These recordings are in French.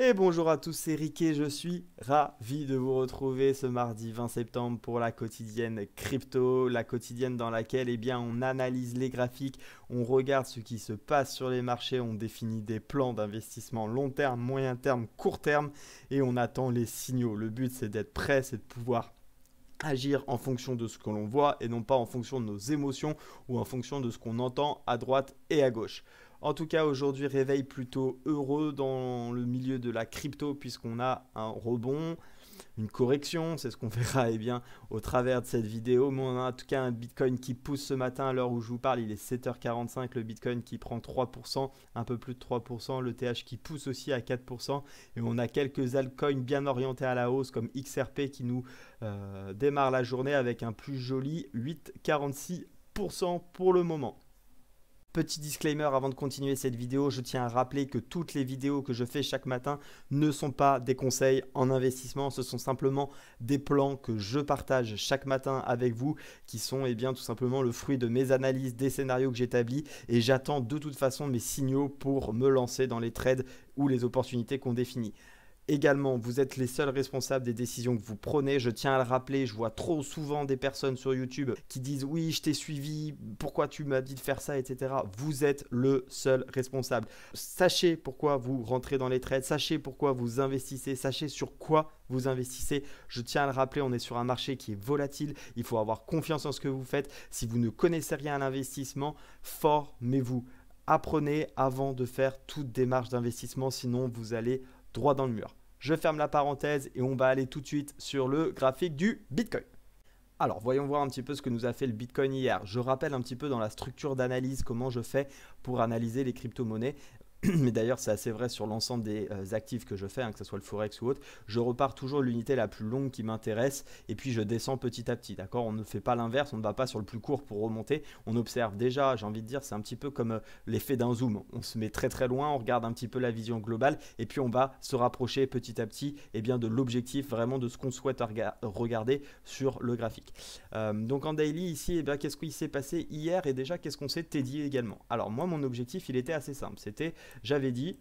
Et bonjour à tous, c'est Ricky, je suis ravi de vous retrouver ce mardi 20 septembre pour la quotidienne crypto, la quotidienne dans laquelle on analyse les graphiques, on regarde ce qui se passe sur les marchés, on définit des plans d'investissement long terme, moyen terme, court terme et on attend les signaux. Le but c'est d'être prêt, c'est de pouvoir agir en fonction de ce que l'on voit et non pas en fonction de nos émotions ou en fonction de ce qu'on entend à droite et à gauche. En tout cas, aujourd'hui, réveil plutôt heureux dans le milieu de la crypto puisqu'on a un rebond, une correction, c'est ce qu'on verra au travers de cette vidéo. Mais on a en tout cas un Bitcoin qui pousse ce matin à l'heure où je vous parle. Il est 7h45, le Bitcoin qui prend 3%, un peu plus de 3%, le TH qui pousse aussi à 4%. Et on a quelques altcoins bien orientés à la hausse comme XRP qui nous démarre la journée avec un plus joli 8,46% pour le moment. Petit disclaimer avant de continuer cette vidéo, je tiens à rappeler que toutes les vidéos que je fais chaque matin ne sont pas des conseils en investissement, ce sont simplement des plans que je partage chaque matin avec vous qui sont tout simplement le fruit de mes analyses, des scénarios que j'établis et j'attends de toute façon mes signaux pour me lancer dans les trades ou les opportunités qu'on définit. Également, vous êtes les seuls responsables des décisions que vous prenez. Je tiens à le rappeler, je vois trop souvent des personnes sur YouTube qui disent « Oui, je t'ai suivi, pourquoi tu m'as dit de faire ça, etc. » Vous êtes le seul responsable. Sachez pourquoi vous rentrez dans les trades, sachez pourquoi vous investissez, sachez sur quoi vous investissez. Je tiens à le rappeler, on est sur un marché qui est volatile. Il faut avoir confiance en ce que vous faites. Si vous ne connaissez rien à l'investissement, formez-vous. Apprenez avant de faire toute démarche d'investissement, sinon vous allez droit dans le mur. Je ferme la parenthèse et on va aller tout de suite sur le graphique du Bitcoin. Alors, voyons voir un petit peu ce que nous a fait le Bitcoin hier. Je rappelle un petit peu dans la structure d'analyse comment je fais pour analyser les crypto-monnaies. Mais d'ailleurs, c'est assez vrai sur l'ensemble des actifs que je fais, que ce soit le Forex ou autre. Je repars toujours l'unité la plus longue qui m'intéresse et puis je descends petit à petit. D'accord ? On ne fait pas l'inverse, on ne va pas sur le plus court pour remonter. On observe déjà, j'ai envie de dire, c'est un petit peu comme l'effet d'un zoom. On se met très très loin, on regarde un petit peu la vision globale et puis on va se rapprocher petit à petit de l'objectif, vraiment de ce qu'on souhaite regarder sur le graphique. Donc en daily ici, qu'est-ce qui s'est passé hier et déjà qu'est-ce qu'on s'est dit également ? Alors moi, mon objectif, il était assez simple. C'était j'avais dit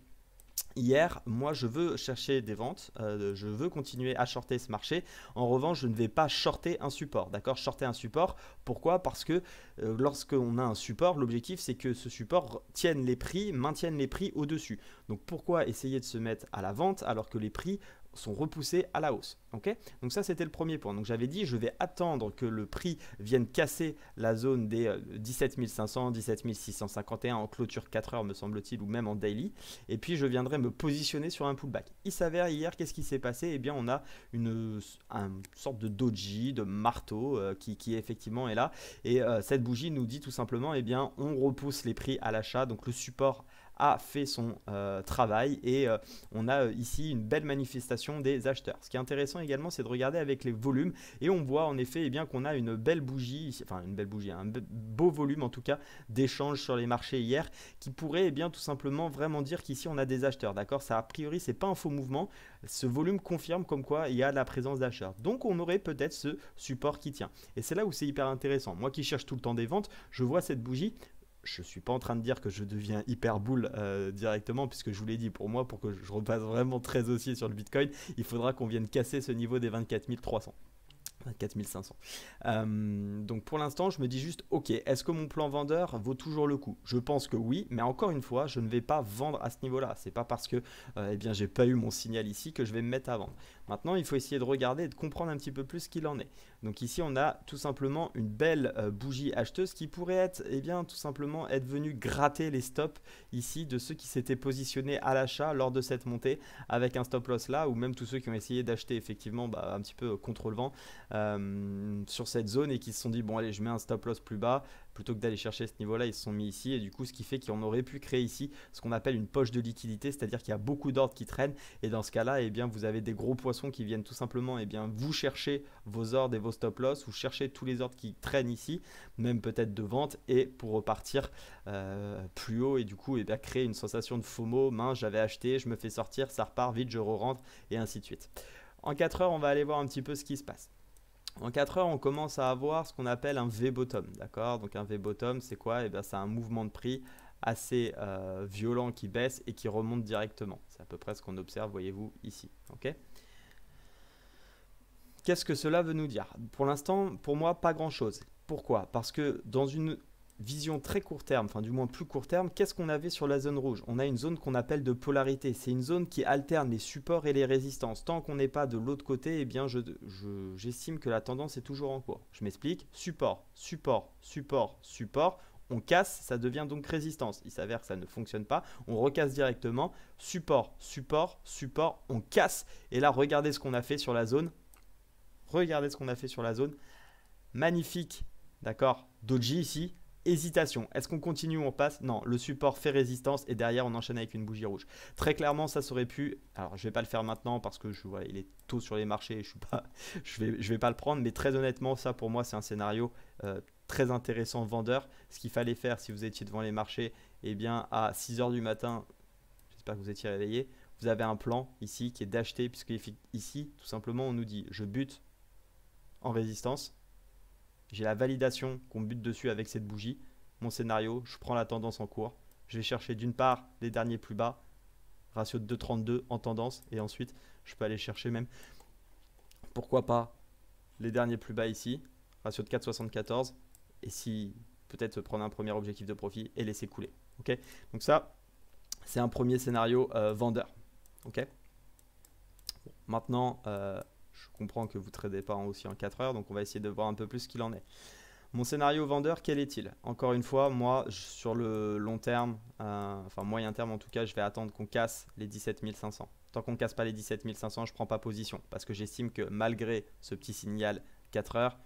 hier, moi je veux chercher des ventes, je veux continuer à shorter ce marché. En revanche, je ne vais pas shorter un support. D'accord ? Shorter un support, pourquoi ? Parce que lorsqu'on a un support, l'objectif c'est que ce support tienne les prix, maintienne les prix au-dessus. Donc pourquoi essayer de se mettre à la vente alors que les prix sont repoussés à la hausse. Okay, donc ça c'était le premier point. Donc j'avais dit je vais attendre que le prix vienne casser la zone des 17 500, 17 651 en clôture 4 heures me semble-t-il ou même en daily et puis je viendrai me positionner sur un pullback. Il s'avère hier qu'est-ce qui s'est passé ? On a une sorte de doji, de marteau qui effectivement est là et cette bougie nous dit tout simplement on repousse les prix à l'achat, donc le support a fait son travail et on a ici une belle manifestation des acheteurs. Ce qui est intéressant également, c'est de regarder avec les volumes et on voit en effet qu'on a une belle bougie, un beau volume en tout cas d'échanges sur les marchés hier qui pourrait tout simplement vraiment dire qu'ici on a des acheteurs. D'accord, ça a priori c'est pas un faux mouvement, ce volume confirme comme quoi il y a de la présence d'acheteurs. Donc on aurait peut-être ce support qui tient. Et c'est là où c'est hyper intéressant. Moi qui cherche tout le temps des ventes, je vois cette bougie. Je ne suis pas en train de dire que je deviens hyper bull directement puisque je vous l'ai dit, pour moi, pour que je repasse vraiment très haussier sur le Bitcoin, il faudra qu'on vienne casser ce niveau des 24 300. 24 500. Donc pour l'instant, je me dis juste, ok, est-ce que mon plan vendeur vaut toujours le coup ? Je pense que oui, mais encore une fois, je ne vais pas vendre à ce niveau-là. C'est pas parce que j'ai pas eu mon signal ici que je vais me mettre à vendre. Maintenant, il faut essayer de regarder et de comprendre un petit peu plus ce qu'il en est. Donc ici, on a tout simplement une belle bougie acheteuse qui pourrait être, tout simplement être venue gratter les stops ici de ceux qui s'étaient positionnés à l'achat lors de cette montée avec un stop loss là, ou même tous ceux qui ont essayé d'acheter effectivement un petit peu contre le vent sur cette zone et qui se sont dit bon allez, je mets un stop loss plus bas plutôt que d'aller chercher ce niveau là. Ils se sont mis ici et du coup ce qui fait qu'on aurait pu créer ici ce qu'on appelle une poche de liquidité, c'est à dire qu'il y a beaucoup d'ordres qui traînent et dans ce cas là vous avez des gros poissons qui viennent tout simplement vous chercher vos ordres et vos stop loss ou chercher tous les ordres qui traînent ici, même peut-être de vente, et pour repartir plus haut et du coup créer une sensation de FOMO, mince j'avais acheté, je me fais sortir, ça repart vite, je re-rentre et ainsi de suite. En 4 heures on va aller voir un petit peu ce qui se passe. En 4 heures, on commence à avoir ce qu'on appelle un V-bottom, d'accord ? Donc un V-bottom, c'est quoi ? C'est un mouvement de prix assez violent qui baisse et qui remonte directement. C'est à peu près ce qu'on observe, voyez-vous, ici. Ok. Qu'est-ce que cela veut nous dire? Pour l'instant, pour moi, pas grand-chose. Pourquoi? Parce que dans une vision très court terme, enfin du moins plus court terme, qu'est-ce qu'on avait sur la zone rouge? On a une zone qu'on appelle de polarité. C'est une zone qui alterne les supports et les résistances. Tant qu'on n'est pas de l'autre côté, eh bien j'estime que la tendance est toujours en cours. Je m'explique. Support, support, support, support. On casse, ça devient donc résistance. Il s'avère que ça ne fonctionne pas. On recasse directement. Support, support, support. On casse. Et là, regardez ce qu'on a fait sur la zone. Regardez ce qu'on a fait sur la zone. Magnifique, d'accord, doji ici. Hésitation. Est-ce qu'on continue ou on passe? Non, le support fait résistance et derrière on enchaîne avec une bougie rouge. Très clairement, ça serait pu. Alors, je ne vais pas le faire maintenant parce que voilà, il est tôt sur les marchés. Je vais pas le prendre, mais très honnêtement, ça pour moi, c'est un scénario très intéressant vendeur. Ce qu'il fallait faire si vous étiez devant les marchés, eh bien à 6 h du matin, j'espère que vous étiez réveillé. Vous avez un plan ici qui est d'acheter, puisque ici, tout simplement, on nous dit je bute en résistance. J'ai la validation qu'on bute dessus avec cette bougie. Mon scénario, je prends la tendance en cours. Je vais chercher d'une part les derniers plus bas, ratio de 2,32 en tendance. Et ensuite, je peux aller chercher même, pourquoi pas, les derniers plus bas ici, ratio de 4,74. Et si peut-être prendre un premier objectif de profit et laisser couler. Okay, donc ça, c'est un premier scénario vendeur. Okay, bon, maintenant, je comprends que vous ne tradez pas aussi en 4 heures, donc on va essayer de voir un peu plus ce qu'il en est. Mon scénario vendeur, quel est-il? Encore une fois, moi, sur le long terme, enfin moyen terme en tout cas, je vais attendre qu'on casse les 17 500. Tant qu'on ne casse pas les 17 500, je ne prends pas position parce que j'estime que malgré ce petit signal 4 heures,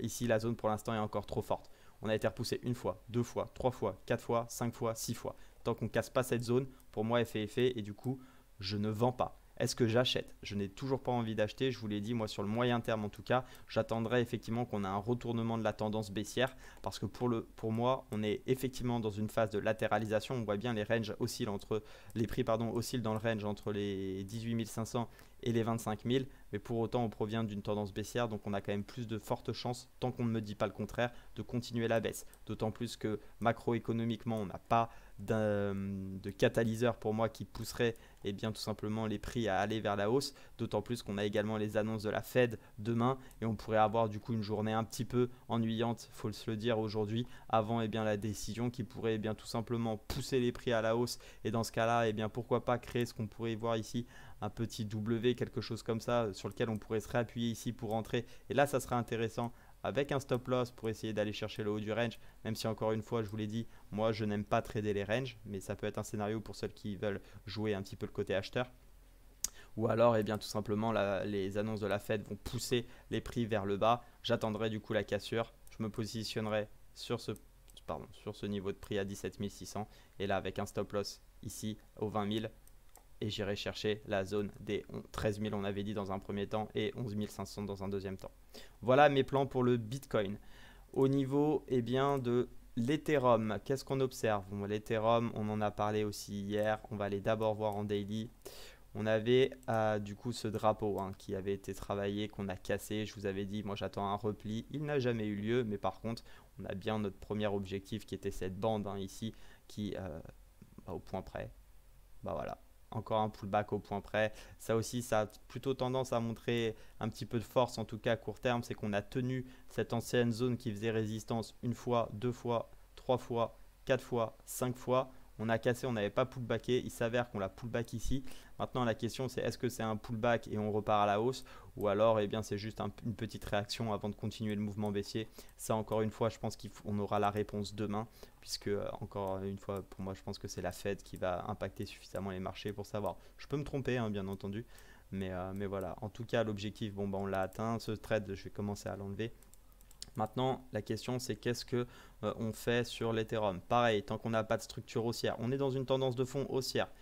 ici la zone pour l'instant est encore trop forte. On a été repoussé une fois, deux fois, trois fois, quatre fois, 5 fois, 6 fois. Tant qu'on ne casse pas cette zone, pour moi, effet et du coup, je ne vends pas. Est-ce que j'achète? Je n'ai toujours pas envie d'acheter. Je vous l'ai dit, moi sur le moyen terme en tout cas, j'attendrai effectivement qu'on ait un retournement de la tendance baissière parce que pour moi, on est effectivement dans une phase de latéralisation. On voit bien les ranges oscillent oscillent dans le range entre les 18 500 et les 25 000. Mais pour autant, on provient d'une tendance baissière. Donc on a quand même plus de fortes chances, tant qu'on ne me dit pas le contraire, de continuer la baisse. D'autant plus que macroéconomiquement, on n'a pas de catalyseur pour moi qui pousserait bien tout simplement les prix à aller vers la hausse, d'autant plus qu'on a également les annonces de la Fed demain et on pourrait avoir du coup une journée un petit peu ennuyante, faut se le dire aujourd'hui, avant la décision qui pourrait bien tout simplement pousser les prix à la hausse et dans ce cas-là, pourquoi pas créer ce qu'on pourrait voir ici, un petit W, quelque chose comme ça, sur lequel on pourrait se réappuyer ici pour rentrer et là ça serait intéressant avec un stop loss pour essayer d'aller chercher le haut du range, même si encore une fois je vous l'ai dit, moi je n'aime pas trader les ranges, mais ça peut être un scénario pour ceux qui veulent jouer un petit peu le côté acheteur. Ou alors tout simplement les annonces de la Fed vont pousser les prix vers le bas, j'attendrai du coup la cassure, je me positionnerai sur ce niveau de prix à 17 600 et là avec un stop loss ici au 20 000 et j'irai chercher la zone des 13 000 on avait dit dans un premier temps et 11 500 dans un deuxième temps. Voilà mes plans pour le Bitcoin. Au niveau de l'Ethereum, qu'est-ce qu'on observe? Bon, l'Ethereum, on en a parlé aussi hier, on va aller d'abord voir en daily. On avait du coup ce drapeau qui avait été travaillé, qu'on a cassé. Je vous avais dit, moi j'attends un repli. Il n'a jamais eu lieu, mais par contre, on a bien notre premier objectif qui était cette bande ici qui au point près. Bah voilà. Encore un pullback au point près. Ça aussi, ça a plutôt tendance à montrer un petit peu de force, en tout cas à court terme. C'est qu'on a tenu cette ancienne zone qui faisait résistance une fois, deux fois, trois fois, quatre fois, cinq fois. On a cassé, on n'avait pas pullbacké. Il s'avère qu'on l'a pullback ici. Maintenant, la question, c'est est-ce que c'est un pullback et on repart à la hausse ou alors c'est juste une petite réaction avant de continuer le mouvement baissier. Ça, encore une fois, je pense qu'on aura la réponse demain puisque, encore une fois, pour moi, je pense que c'est la Fed qui va impacter suffisamment les marchés pour savoir. Je peux me tromper, bien entendu, mais voilà. En tout cas, l'objectif, on l'a atteint. Ce trade, je vais commencer à l'enlever. Maintenant, la question, c'est qu'est-ce que on fait sur l'Ethereum? Pareil, tant qu'on n'a pas de structure haussière, on est dans une tendance de fond haussière.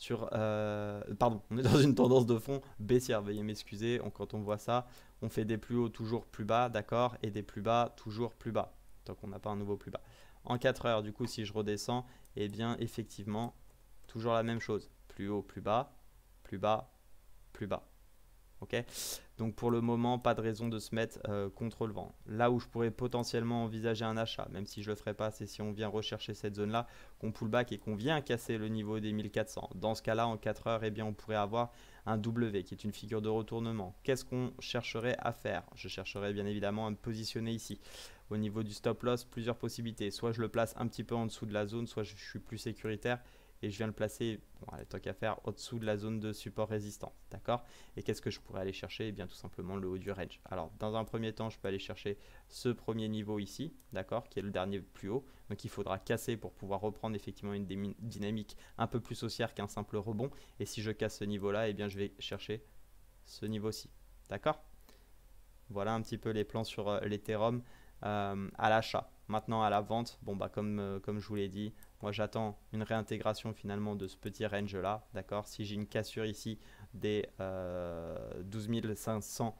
On est dans une tendance de fond baissière. Veuillez m'excuser, quand on voit ça, on fait des plus hauts toujours plus bas, d'accord, et des plus bas toujours plus bas, tant qu'on n'a pas un nouveau plus bas. En 4 heures, du coup, si je redescends, effectivement, toujours la même chose. Plus haut, plus bas, plus bas, plus bas. Ok, donc pour le moment, pas de raison de se mettre contre le vent. Là où je pourrais potentiellement envisager un achat, même si je ne le ferai pas, c'est si on vient rechercher cette zone-là, qu'on pull back et qu'on vient casser le niveau des 1400. Dans ce cas-là, en 4 heures, eh bien, on pourrait avoir un W qui est une figure de retournement. Qu'est-ce qu'on chercherait à faire? Je chercherais bien évidemment à me positionner ici. Au niveau du stop loss, plusieurs possibilités. Soit je le place un petit peu en dessous de la zone, soit je suis plus sécuritaire et je viens le placer, bon, allez, tant qu'à faire, au-dessous de la zone de support résistant. D'accord? Et qu'est-ce que je pourrais aller chercher? Eh bien, tout simplement le haut du range. Alors, dans un premier temps, je peux aller chercher ce premier niveau ici, d'accord, qui est le dernier plus haut. Donc, il faudra casser pour pouvoir reprendre effectivement une dynamique un peu plus haussière qu'un simple rebond. Et si je casse ce niveau-là, eh bien, je vais chercher ce niveau-ci. D'accord? Voilà un petit peu les plans sur l'Ethereum à l'achat. Maintenant, à la vente, bon, bah, comme je vous l'ai dit, moi j'attends une réintégration finalement de ce petit range là. D'accord? Si j'ai une cassure ici des 12 500,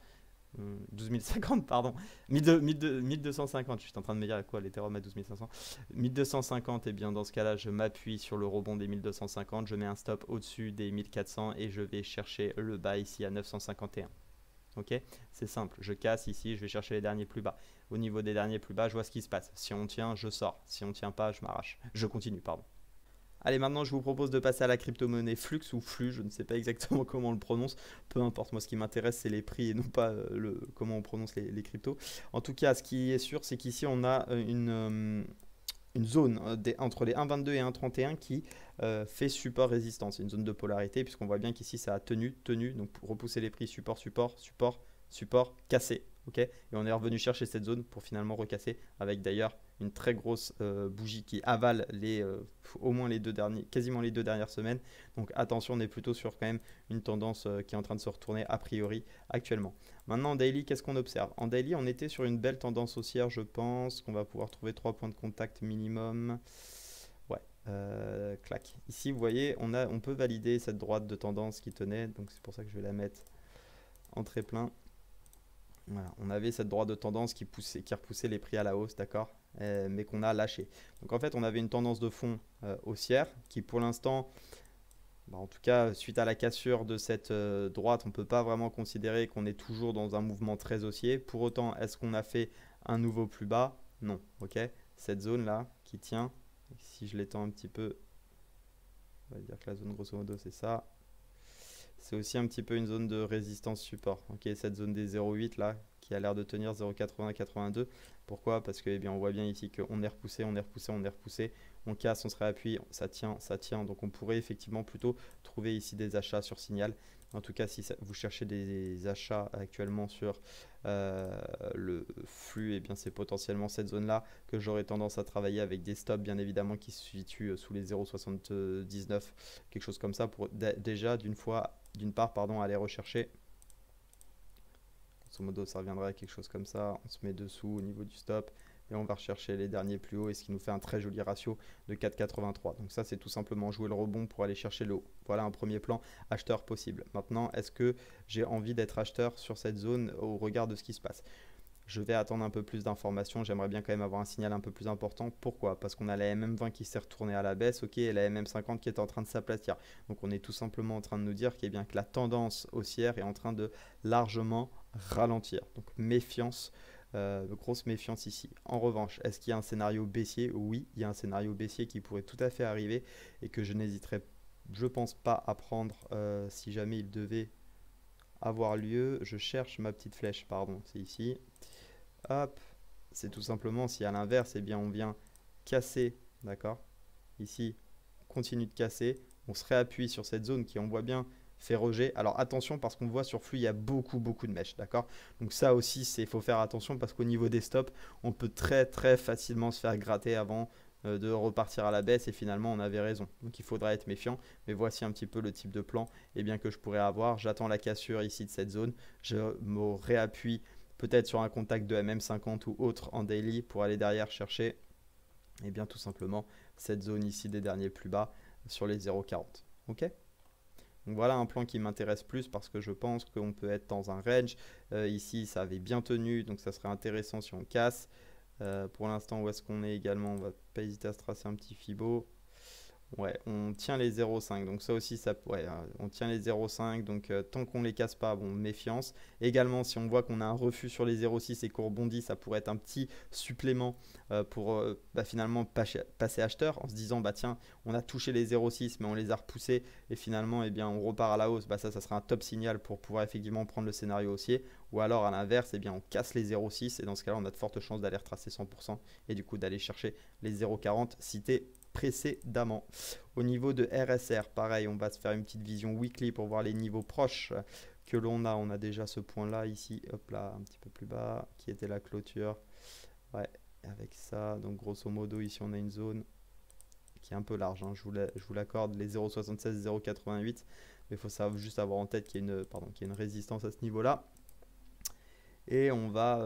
12 050, pardon, 1250, je suis en train de me dire quoi, l'Ethereum à 12 500, 1250, et bien dans ce cas-là, je m'appuie sur le rebond des 1250, je mets un stop au-dessus des 1400 et je vais chercher le bas ici à 951. Ok, c'est simple, je casse ici, je vais chercher les derniers plus bas. Au niveau des derniers plus bas, je vois ce qui se passe. Si on tient, je sors. Si on ne tient pas, je m'arrache. Je continue, pardon. Allez, maintenant, je vous propose de passer à la crypto-monnaie Flux ou Flux, je ne sais pas exactement comment on le prononce. Peu importe, moi, ce qui m'intéresse, c'est les prix et non pas comment on prononce les cryptos. En tout cas, ce qui est sûr, c'est qu'ici, on a une zone entre les 1,22 et 1,31 qui fait support résistance. C'est une zone de polarité puisqu'on voit bien qu'ici ça a tenu, donc pour repousser les prix support, support, support, support, cassé. Okay, et on est revenu chercher cette zone pour finalement recasser avec d'ailleurs une très grosse bougie qui avale au moins quasiment les deux dernières semaines. Donc attention, on est plutôt sur quand même une tendance qui est en train de se retourner a priori actuellement. Maintenant en daily, qu'est-ce qu'on observe? En daily, on était sur une belle tendance haussière, je pense qu'on va pouvoir trouver 3 points de contact minimum. Ouais, clac. Ici, vous voyez, on peut valider cette droite de tendance qui tenait, donc c'est pour ça que je vais la mettre en très plein. Voilà, on avait cette droite de tendance qui repoussait les prix à la hausse, d'accord, mais qu'on a lâché. Donc en fait, on avait une tendance de fond haussière qui pour l'instant, en tout cas, suite à la cassure de cette droite, on ne peut pas vraiment considérer qu'on est toujours dans un mouvement très haussier. Pour autant, est-ce qu'on a fait un nouveau plus bas? Non, ok. Cette zone-là qui tient, si je l'étends un petit peu, on va dire que la zone grosso modo c'est ça. C'est aussi un petit peu une zone de résistance support. Ok, cette zone des 0,8 là, qui a l'air de tenir 0,80-82. Pourquoi? Parce que eh bien, on voit bien ici qu'on est repoussé, on est repoussé, on est repoussé. On casse, on se réappuie, ça tient, ça tient. Donc on pourrait effectivement plutôt trouver ici des achats sur signal. En tout cas, si vous cherchez des achats actuellement sur le flux, eh bien c'est potentiellement cette zone-là que j'aurais tendance à travailler avec des stops bien évidemment qui se situent sous les 0,79, quelque chose comme ça pour déjà d'une part, aller rechercher. Grosso modo, ça reviendrait à quelque chose comme ça. On se met dessous au niveau du stop et on va rechercher les derniers plus hauts et ce qui nous fait un très joli ratio de 4,83. Donc ça, c'est tout simplement jouer le rebond pour aller chercher le haut. Voilà un premier plan acheteur possible. Maintenant, est-ce que j'ai envie d'être acheteur sur cette zone au regard de ce qui se passe? Je vais attendre un peu plus d'informations. J'aimerais bien quand même avoir un signal un peu plus important. Pourquoi? Parce qu'on a la MM20 qui s'est retournée à la baisse, ok, et la MM50 qui est en train de s'aplatir. Donc on est tout simplement en train de nous dire qu'il bien que la tendance haussière est en train de largement ralentir. Donc méfiance, grosse méfiance ici. En revanche, est-ce qu'il y a un scénario baissier? Oui, il y a un scénario baissier qui pourrait tout à fait arriver et que je n'hésiterai, je pense pas, à prendre si jamais il devait avoir lieu. Je cherche ma petite flèche, pardon, c'est ici. Hop, c'est tout simplement si à l'inverse, eh bien on vient casser, d'accord? Ici, on continue de casser, on se réappuie sur cette zone qui, on voit bien, fait rejet. Alors attention parce qu'on voit sur flux, il y a beaucoup de mèches, d'accord? Donc ça aussi, il faut faire attention parce qu'au niveau des stops, on peut très facilement se faire gratter avant de repartir à la baisse et finalement on avait raison. Donc il faudra être méfiant, mais voici un petit peu le type de plan que je pourrais avoir. J'attends la cassure ici de cette zone, je me réappuie peut-être sur un contact de MM50 ou autre en daily pour aller derrière chercher tout simplement cette zone ici des derniers plus bas sur les 0,40. Ok, donc voilà un plan qui m'intéresse plus parce que je pense qu'on peut être dans un range. Ici ça avait bien tenu, donc ça serait intéressant si on casse. Pour l'instant, où est-ce qu'on est également? On va pas hésiter à se tracer un petit Fibo. Ouais, on tient les 0,5. Donc ça aussi, ça, ouais, on tient les 0,5. Donc tant qu'on les casse pas, bon, méfiance. Également, si on voit qu'on a un refus sur les 0,6 et qu'on rebondit, ça pourrait être un petit supplément pour finalement passer acheteur en se disant, bah tiens, on a touché les 0,6, mais on les a repoussés et finalement, eh bien, on repart à la hausse. Bah ça sera un top signal pour pouvoir effectivement prendre le scénario haussier. Ou alors à l'inverse, eh bien, on casse les 0,6 et dans ce cas-là, on a de fortes chances d'aller retracer 100% et du coup d'aller chercher les 0,40 cités précédemment. Au niveau de RSR, pareil, on va se faire une petite vision weekly pour voir les niveaux proches que l'on a. On a déjà ce point-là ici, hop là, un petit peu plus bas, qui était la clôture. Ouais, avec ça, donc grosso modo, ici on a une zone qui est un peu large, hein, je vous l'accorde, les 0,76, 0,88, mais il faut juste avoir en tête qu'il y a une résistance à ce niveau-là. Et on va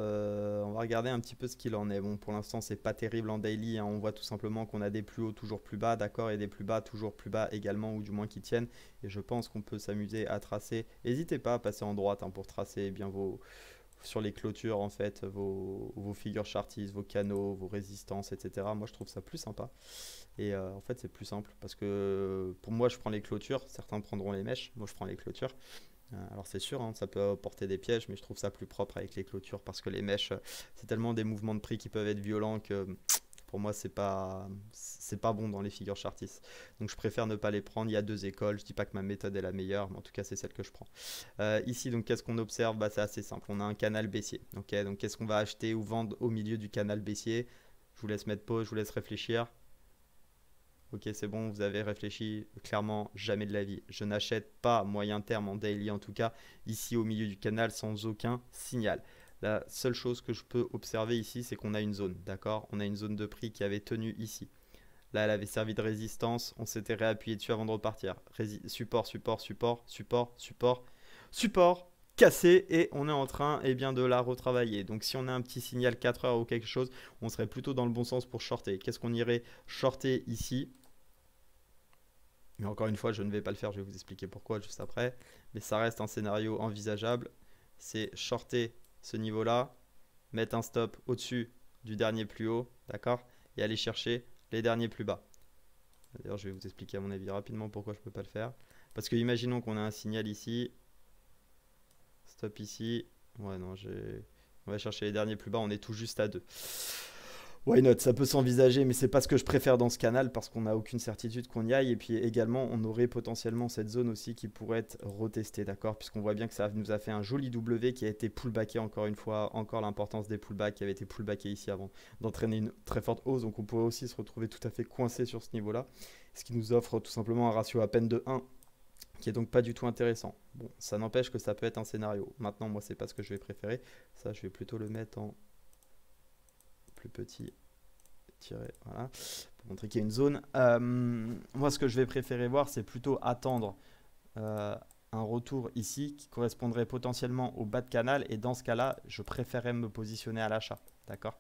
regarder un petit peu ce qu'il en est. Bon, pour l'instant, c'est pas terrible en daily, hein. On voit tout simplement qu'on a des plus hauts toujours plus bas, d'accord, et des plus bas toujours plus bas également, ou du moins qui tiennent. Et je pense qu'on peut s'amuser à tracer. N'hésitez pas à passer en droite, hein, pour tracer bien sur les clôtures, en fait, vos figures chartistes, vos canaux, vos résistances, etc. Moi, je trouve ça plus sympa. Et en fait, c'est plus simple parce que pour moi, je prends les clôtures. Certains prendront les mèches. Moi, je prends les clôtures. Alors c'est sûr, hein, ça peut porter des pièges, mais je trouve ça plus propre avec les clôtures parce que les mèches, c'est tellement des mouvements de prix qui peuvent être violents que pour moi, c'est pas bon dans les figures chartistes. Donc je préfère ne pas les prendre. Il y a deux écoles. Je dis pas que ma méthode est la meilleure, mais en tout cas, c'est celle que je prends. Ici, donc, qu'est-ce qu'on observe? Bah, c'est assez simple. On a un canal baissier. Ok, donc qu'est-ce qu'on va acheter ou vendre au milieu du canal baissier? Je vous laisse mettre pause, je vous laisse réfléchir. Ok, c'est bon, vous avez réfléchi. Clairement, jamais de la vie. Je n'achète pas moyen terme en daily, en tout cas, ici au milieu du canal, sans aucun signal. La seule chose que je peux observer ici, c'est qu'on a une zone, d'accord? On a une zone de prix qui avait tenu ici. Là, elle avait servi de résistance. On s'était réappuyé dessus avant de repartir. Support, support, support, support, support, support, cassé. Et on est en train bien, de la retravailler. Donc, si on a un petit signal 4 heures ou quelque chose, on serait plutôt dans le bon sens pour shorter. Qu'est-ce qu'on irait shorter ici? Mais encore une fois, je ne vais pas le faire, je vais vous expliquer pourquoi juste après. Mais ça reste un scénario envisageable. C'est shorter ce niveau-là, mettre un stop au-dessus du dernier plus haut, d'accord? Et aller chercher les derniers plus bas. D'ailleurs, je vais vous expliquer à mon avis rapidement pourquoi je ne peux pas le faire. Parce que imaginons qu'on a un signal ici, stop ici. Ouais, non, on va chercher les derniers plus bas, on est tout juste à 2. Why not? Ça peut s'envisager, mais c'est pas ce que je préfère dans ce canal parce qu'on n'a aucune certitude qu'on y aille. Et puis également, on aurait potentiellement cette zone aussi qui pourrait être retestée, d'accord? Puisqu'on voit bien que ça nous a fait un joli W qui a été pullbacké encore une fois. Encore l'importance des pullbacks qui avaient été pullbackés ici avant d'entraîner une très forte hausse. Donc on pourrait aussi se retrouver tout à fait coincé sur ce niveau-là. Ce qui nous offre tout simplement un ratio à peine de 1 qui est donc pas du tout intéressant. Bon, ça n'empêche que ça peut être un scénario. Maintenant, moi, c'est pas ce que je vais préférer. Ça, je vais plutôt le mettre en plus petit, voilà, pour montrer qu'il y a une zone. Moi, ce que je vais préférer voir, c'est plutôt attendre un retour ici qui correspondrait potentiellement au bas de canal. Et dans ce cas-là, je préférerais me positionner à l'achat, d'accord?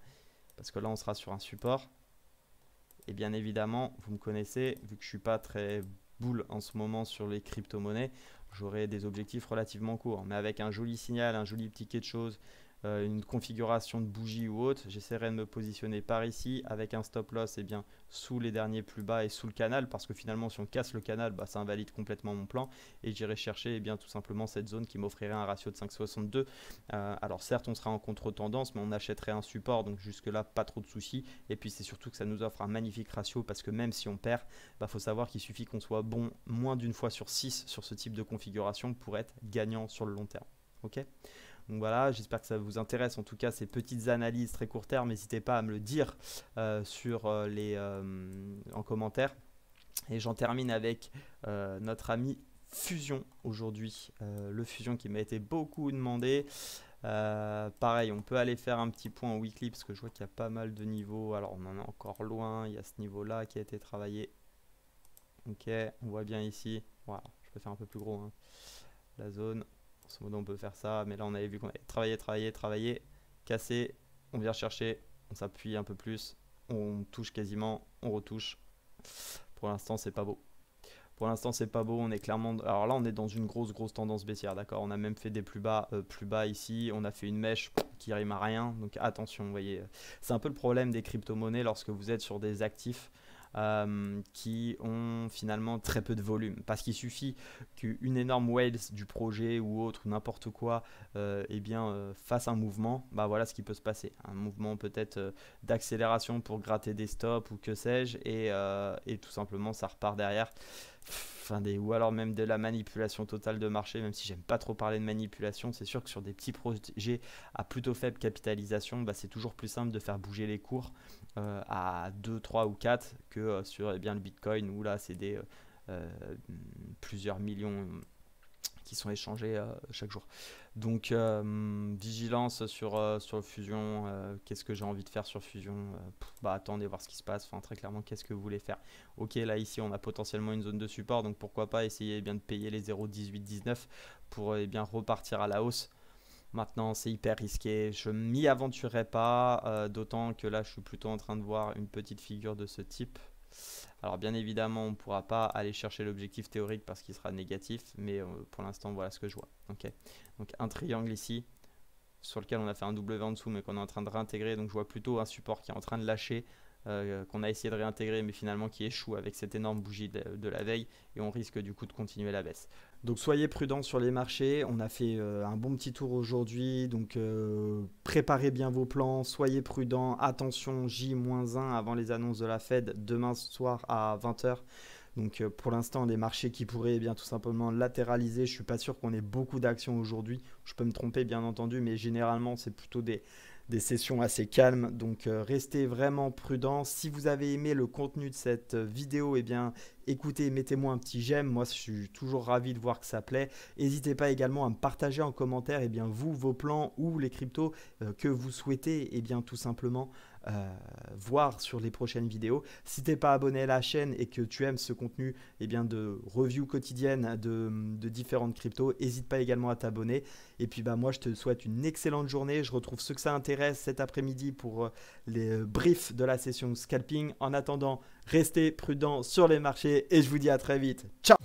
Parce que là, on sera sur un support. Et bien évidemment, vous me connaissez, vu que je ne suis pas très boule en ce moment sur les crypto-monnaies, j'aurai des objectifs relativement courts. Mais avec un joli signal, un joli petit quelque chose, une configuration de bougie ou autre, j'essaierai de me positionner par ici avec un stop loss bien, sous les derniers plus bas et sous le canal, parce que finalement si on casse le canal, bah, ça invalide complètement mon plan et j'irai chercher bien, tout simplement cette zone qui m'offrirait un ratio de 5,62. Alors certes on sera en contre-tendance, mais on achèterait un support, donc jusque là pas trop de soucis. Et puis c'est surtout que ça nous offre un magnifique ratio, parce que même si on perd, bah, faut savoir qu'il suffit qu'on soit bon moins d'une fois sur 6 sur ce type de configuration pour être gagnant sur le long terme. Ok? Donc voilà, j'espère que ça vous intéresse. En tout cas, ces petites analyses très court terme, n'hésitez pas à me le dire en commentaire. Et j'en termine avec notre ami Fusion aujourd'hui. Le Fusion qui m'a été beaucoup demandé. Pareil, on peut aller faire un petit point en weekly parce que je vois qu'il y a pas mal de niveaux. Alors, on en est encore loin. Il y a ce niveau-là qui a été travaillé. Ok, on voit bien ici. Voilà, je peux faire un peu plus gros, hein, la zone. En ce modo, on peut faire ça, mais là, on avait vu qu'on avait travaillé, cassé. On vient chercher, on s'appuie un peu plus, on touche quasiment, on retouche. Pour l'instant, c'est pas beau. Pour l'instant, c'est pas beau. On est clairement. Alors là, on est dans une grosse tendance baissière, d'accord? On a même fait des plus bas ici. On a fait une mèche qui rime à rien. Donc attention, vous voyez. C'est un peu le problème des crypto-monnaies lorsque vous êtes sur des actifs. qui ont finalement très peu de volume. Parce qu'il suffit qu'une énorme whale du projet ou autre, n'importe quoi, fasse un mouvement, bah voilà ce qui peut se passer. Un mouvement peut-être d'accélération pour gratter des stops ou que sais-je, et tout simplement ça repart derrière. Ou alors même de la manipulation totale de marché, même si j'aime pas trop parler de manipulation, c'est sûr que sur des petits projets à plutôt faible capitalisation, bah, c'est toujours plus simple de faire bouger les cours à 2, 3 ou 4 que sur le Bitcoin où là c'est des plusieurs millions qui sont échangés chaque jour. Donc vigilance sur Fusion. Qu'est-ce que j'ai envie de faire sur Fusion? Attendez voir ce qui se passe. Très clairement, qu'est-ce que vous voulez faire? Ok, là ici on a potentiellement une zone de support, donc pourquoi pas essayer de payer les 0,1819 pour repartir à la hausse. Maintenant c'est hyper risqué, je m'y aventurerai pas, d'autant que là je suis plutôt en train de voir une petite figure de ce type. Alors bien évidemment on ne pourra pas aller chercher l'objectif théorique parce qu'il sera négatif, mais pour l'instant voilà ce que je vois. Okay. Donc un triangle ici sur lequel on a fait un W en dessous mais qu'on est en train de réintégrer, donc je vois plutôt un support qui est en train de lâcher, qu'on a essayé de réintégrer mais finalement qui échoue avec cette énorme bougie de la veille, et on risque du coup de continuer la baisse. Donc soyez prudents sur les marchés, on a fait un bon petit tour aujourd'hui, donc préparez bien vos plans, soyez prudents, attention J-1 avant les annonces de la Fed demain soir à 20 h. Donc pour l'instant des marchés qui pourraient tout simplement latéraliser. Je ne suis pas sûr qu'on ait beaucoup d'actions aujourd'hui, je peux me tromper bien entendu, mais généralement c'est plutôt des sessions assez calmes, donc restez vraiment prudents. Si vous avez aimé le contenu de cette vidéo, écoutez, mettez-moi un petit j'aime, moi je suis toujours ravi de voir que ça plaît. N'hésitez pas également à me partager en commentaire vos plans ou les cryptos que vous souhaitez tout simplement voir sur les prochaines vidéos. Si tu n'es pas abonné à la chaîne et que tu aimes ce contenu de review quotidienne de différentes cryptos, n'hésite pas également à t'abonner. Et puis moi je te souhaite une excellente journée. Je retrouve ceux que ça intéresse cet après-midi pour les briefs de la session scalping. En attendant, restez prudents sur les marchés et je vous dis à très vite. Ciao!